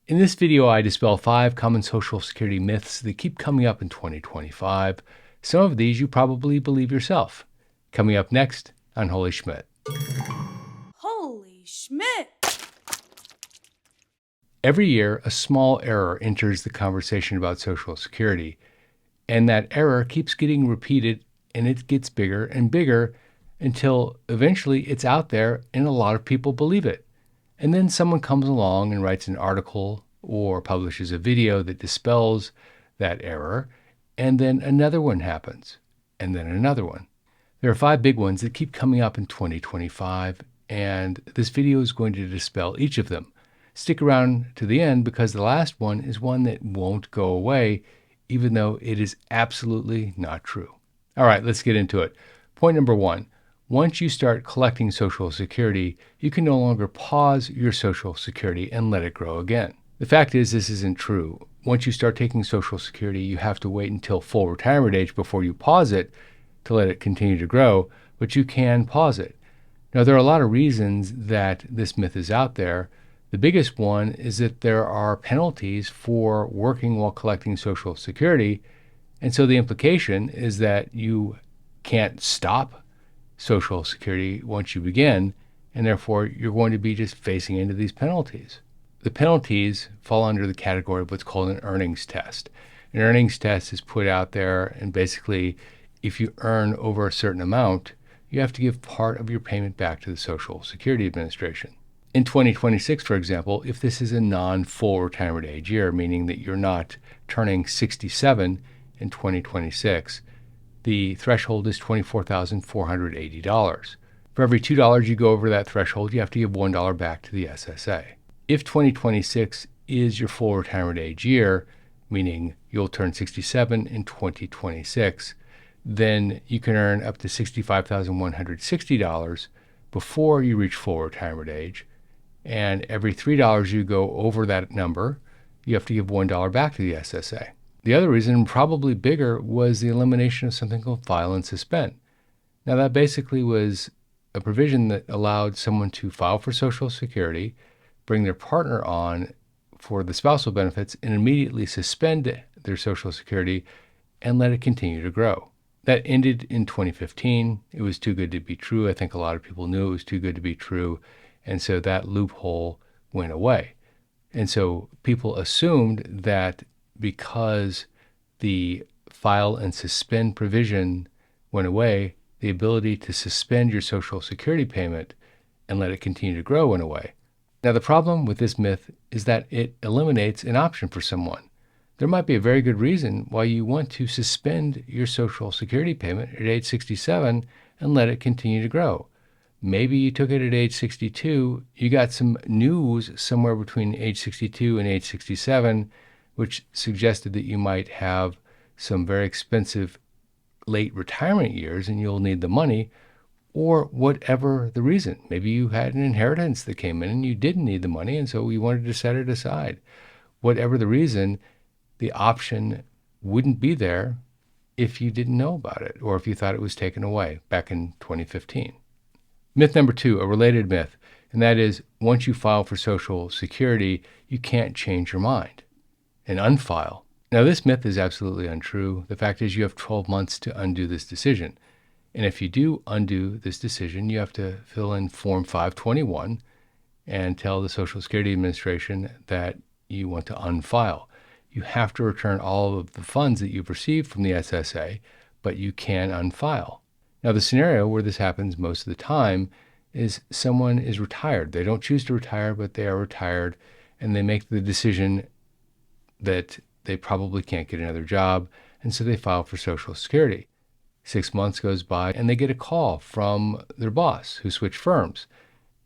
In this video, I dispel 5 common Social Security myths that keep coming up in 2025. Some of these you probably believe yourself. Coming up next on Holy Schmidt. Holy Schmidt! Every year, a small error enters the conversation about Social Security, and that error keeps getting repeated, and it gets bigger and bigger until eventually it's out there and a lot of people believe it. And then someone comes along and writes an article or publishes a video that dispels that error, and then another one happens, and then another one. There are 5 big ones that keep coming up in 2025, and this video is going to dispel each of them. Stick around to the end because the last one is one that won't go away, even though it is absolutely not true. All right, let's get into it. Point number 1. Once you start collecting Social Security, you can no longer pause your Social Security and let it grow again. The fact is, this isn't true. Once you start taking Social Security, you have to wait until full retirement age before you pause it to let it continue to grow, but you can pause it. Now, there are a lot of reasons that this myth is out there. The biggest one is that there are penalties for working while collecting Social Security, and so the implication is that you can't stop Social Security once you begin, and therefore you're going to be just facing into these penalties. The penalties fall under the category of what's called an earnings test. An earnings test is put out there, and basically, if you earn over a certain amount, you have to give part of your payment back to the Social Security Administration. In 2026, for example, if this is a non-full retirement age year, meaning that you're not turning 67 in 2026, the threshold is $24,480. For every $2 you go over that threshold, you have to give $1 back to the SSA. If 2026 is your full retirement age year, meaning you'll turn 67 in 2026, then you can earn up to $65,160 before you reach full retirement age. And every $3 you go over that number, you have to give $1 back to the SSA. The other reason, probably bigger, was the elimination of something called file and suspend. Now, that basically was a provision that allowed someone to file for Social Security, bring their partner on for the spousal benefits, and immediately suspend their Social Security and let it continue to grow. That ended in 2015. It was too good to be true. I think a lot of people knew it was too good to be true. And so that loophole went away. And so people assumed that because the file and suspend provision went away, the ability to suspend your Social Security payment and let it continue to grow went away. Now, the problem with this myth is that it eliminates an option for someone. There might be a very good reason why you want to suspend your Social Security payment at age 67 and let it continue to grow. Maybe you took it at age 62, you got some news somewhere between age 62 and age 67, which suggested that you might have some very expensive late retirement years and you'll need the money, or whatever the reason. Maybe you had an inheritance that came in and you didn't need the money, and so you wanted to set it aside. Whatever the reason, the option wouldn't be there if you didn't know about it or if you thought it was taken away back in 2015. Myth number 2, a related myth, and that is once you file for Social Security, you can't change your mind and unfile. Now, this myth is absolutely untrue. The fact is you have 12 months to undo this decision. And if you do undo this decision, you have to fill in Form 521 and tell the Social Security Administration that you want to unfile. You have to return all of the funds that you've received from the SSA, but you can unfile. Now, the scenario where this happens most of the time is someone is retired. They don't choose to retire, but they are retired, and they make the decision that they probably can't get another job, and so they file for Social Security. 6 months goes by, and they get a call from their boss who switched firms.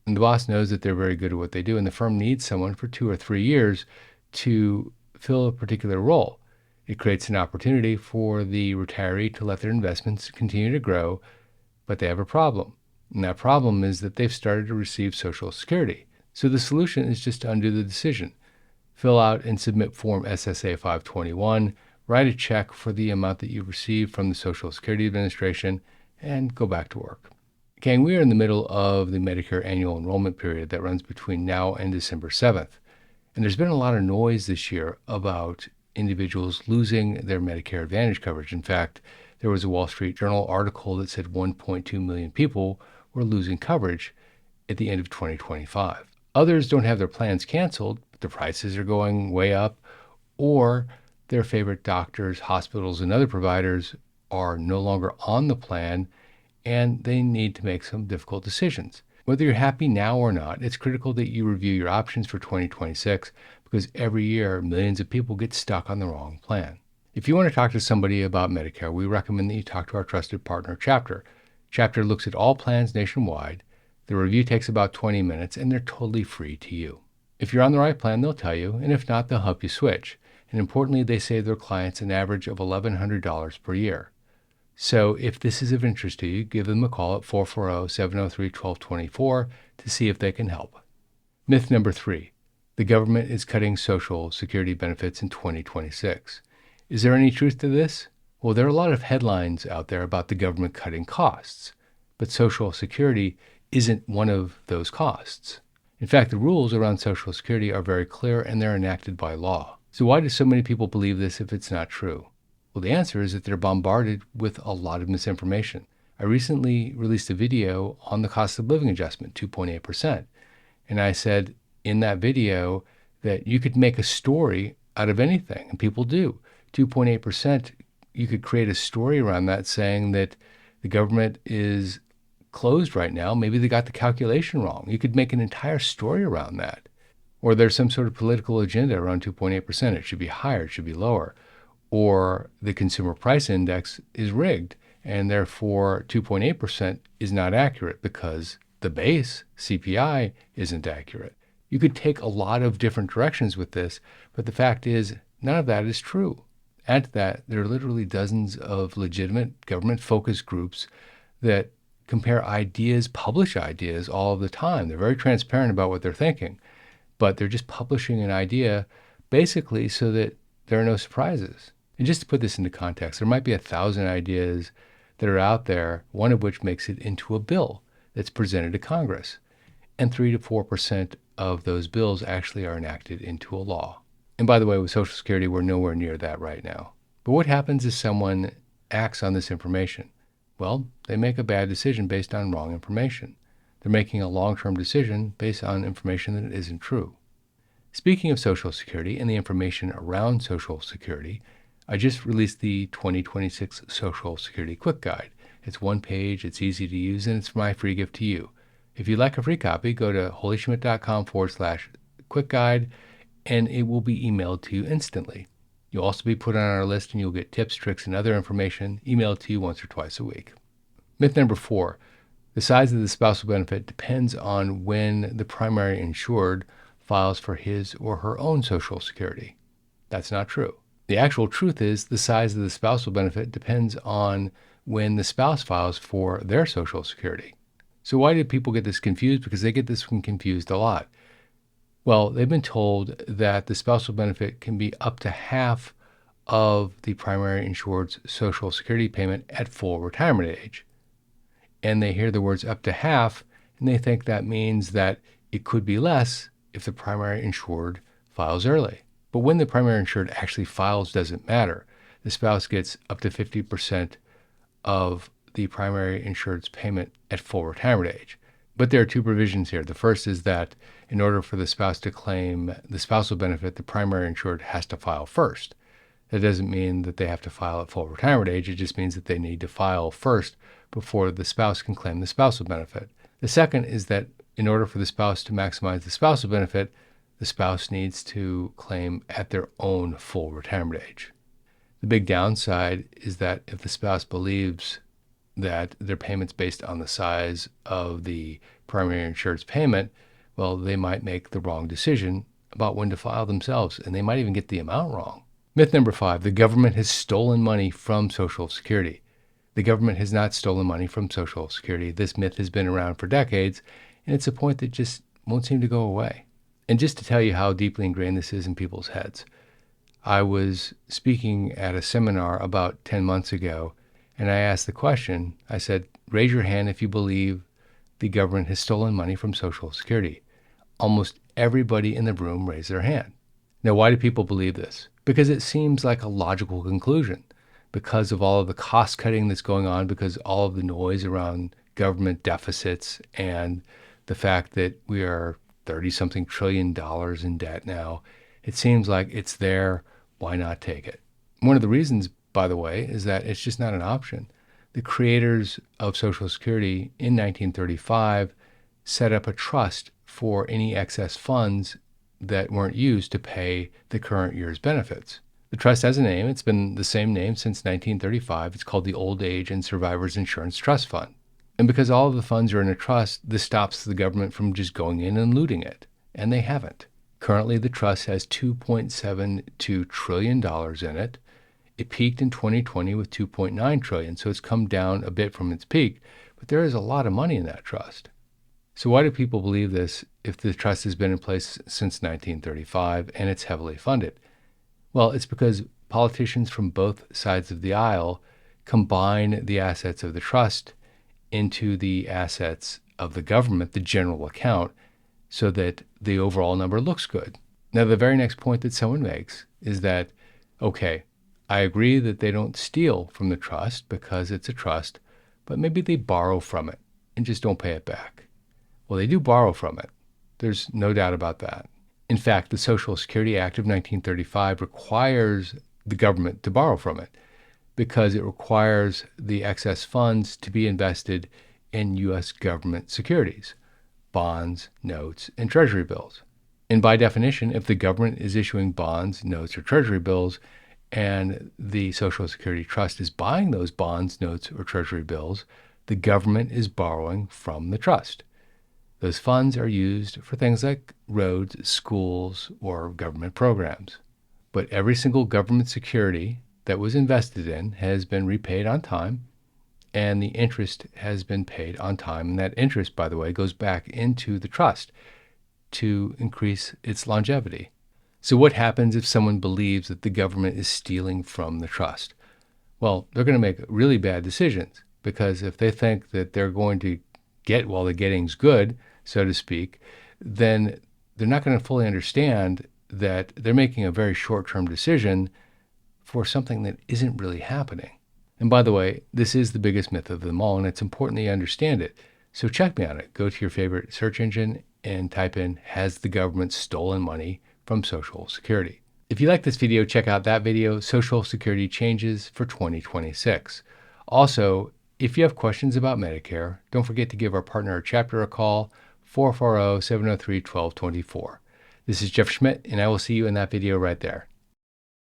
And the boss knows that they're very good at what they do, and the firm needs someone for 2 or 3 years to fill a particular role. It creates an opportunity for the retiree to let their investments continue to grow, but they have a problem. And that problem is that they've started to receive Social Security. So the solution is just to undo the decision. Fill out and submit Form SSA 521, write a check for the amount that you've received from the Social Security Administration, and go back to work. Gang, we are in the middle of the Medicare annual enrollment period that runs between now and December 7th. And there's been a lot of noise this year about individuals losing their Medicare Advantage coverage. In fact, there was a Wall Street Journal article that said 1.2 million people were losing coverage at the end of 2025. Others don't have their plans canceled, but the prices are going way up, or their favorite doctors, hospitals, and other providers are no longer on the plan, and they need to make some difficult decisions. Whether you're happy now or not, it's critical that you review your options for 2026 because every year, millions of people get stuck on the wrong plan. If you want to talk to somebody about Medicare, we recommend that you talk to our trusted partner, Chapter. Chapter looks at all plans nationwide. The review takes about 20 minutes, and they're totally free to you. If you're on the right plan, they'll tell you, and if not, they'll help you switch. And importantly, they save their clients an average of $1,100 per year. So if this is of interest to you, give them a call at 440-703-1224 to see if they can help. Myth number 3, the government is cutting Social Security benefits in 2026. Is there any truth to this? Well, there are a lot of headlines out there about the government cutting costs, but Social Security isn't one of those costs. In fact, the rules around Social Security are very clear and they're enacted by law. So why do so many people believe this if it's not true? Well, the answer is that they're bombarded with a lot of misinformation. I recently released a video on the cost of living adjustment, 2.8%. And I said in that video that you could make a story out of anything, and people do. 2.8%, you could create a story around that saying that the government is closed right now. Maybe they got the calculation wrong. You could make an entire story around that. Or there's some sort of political agenda around 2.8%. It should be higher, it should be lower. Or the consumer price index is rigged, and therefore 2.8% is not accurate because the base, CPI, isn't accurate. You could take a lot of different directions with this, but the fact is none of that is true. Add to that, there are literally dozens of legitimate government focus groups that compare ideas, publish ideas all of the time. They're very transparent about what they're thinking, but they're just publishing an idea basically so that there are no surprises. And just to put this into context, there might be 1,000 ideas that are out there, one of which makes it into a bill that's presented to Congress. And 3 to 4% of those bills actually are enacted into a law. And by the way, with Social Security, we're nowhere near that right now. But what happens if someone acts on this information? Well, they make a bad decision based on wrong information. They're making a long-term decision based on information that isn't true. Speaking of Social Security and the information around Social Security, I just released the 2026 Social Security Quick Guide. It's one page, it's easy to use, and it's my free gift to you. If you'd like a free copy, go to holyschmidt.com/quick guide, and it will be emailed to you instantly. You'll also be put on our list, and you'll get tips, tricks, and other information emailed to you once or twice a week. Myth number 4, the size of the spousal benefit depends on when the primary insured files for his or her own Social Security. That's not true. The actual truth is the size of the spousal benefit depends on when the spouse files for their Social Security. So why do people get this confused? Because they get this one confused a lot. Well, they've been told that the spousal benefit can be up to half of the primary insured's Social Security payment at full retirement age. And they hear the words up to half, and they think that means that it could be less if the primary insured files early. But when the primary insured actually files doesn't matter. The spouse gets up to 50% of the primary insured's payment at full retirement age. But there are 2 provisions here. The first is that in order for the spouse to claim the spousal benefit, the primary insured has to file first. That doesn't mean that they have to file at full retirement age. It just means that they need to file first before the spouse can claim the spousal benefit. The second is that in order for the spouse to maximize the spousal benefit, the spouse needs to claim at their own full retirement age. The big downside is that if the spouse believes that their payment's based on the size of the primary insured's payment, well, they might make the wrong decision about when to file themselves, and they might even get the amount wrong. Myth number 5, the government has stolen money from Social Security. The government has not stolen money from Social Security. This myth has been around for decades, and it's a point that just won't seem to go away. And just to tell you how deeply ingrained this is in people's heads, I was speaking at a seminar about 10 months ago, and I asked the question, I said, raise your hand if you believe the government has stolen money from Social Security. Almost everybody in the room raised their hand. Now, why do people believe this? Because it seems like a logical conclusion. Because of all of the cost cutting that's going on, because all of the noise around government deficits and the fact that we are 30-something trillion dollars in debt now, it seems like it's there. Why not take it? One of the reasons, by the way, is that it's just not an option. The creators of Social Security in 1935 set up a trust for any excess funds that weren't used to pay the current year's benefits. The trust has a name. It's been the same name since 1935. It's called the Old Age and Survivors Insurance Trust Fund. And because all of the funds are in a trust, this stops the government from just going in and looting it. And they haven't. Currently, the trust has $2.72 trillion in it. It peaked in 2020 with $2.9 trillion, so it's come down a bit from its peak, but there is a lot of money in that trust. So why do people believe this if the trust has been in place since 1935 and it's heavily funded? Well, it's because politicians from both sides of the aisle combine the assets of the trust into the assets of the government, the general account, so that the overall number looks good. Now, the very next point that someone makes is that, okay, I agree that they don't steal from the trust because it's a trust, but maybe they borrow from it and just don't pay it back. Well, they do borrow from it. There's no doubt about that. In fact, the Social Security Act of 1935 requires the government to borrow from it because it requires the excess funds to be invested in U.S. government securities, bonds, notes, and treasury bills. And by definition, if the government is issuing bonds, notes, or treasury bills, and the Social Security Trust is buying those bonds, notes, or treasury bills, the government is borrowing from the trust. Those funds are used for things like roads, schools, or government programs. But every single government security that was invested in has been repaid on time, and the interest has been paid on time. And that interest, by the way, goes back into the trust to increase its longevity. So what happens if someone believes that the government is stealing from the trust? Well, they're going to make really bad decisions, because if they think that they're going to get while the getting's good, so to speak, then they're not going to fully understand that they're making a very short-term decision for something that isn't really happening. And by the way, this is the biggest myth of them all, and it's important that you understand it. So check me on it. Go to your favorite search engine and type in, "Has the government stolen money from Social Security?" If you like this video, check out that video, Social Security Changes for 2026. Also, if you have questions about Medicare, don't forget to give our partner or chapter a call, 440-703-1224. This is Jeff Schmidt, and I will see you in that video right there.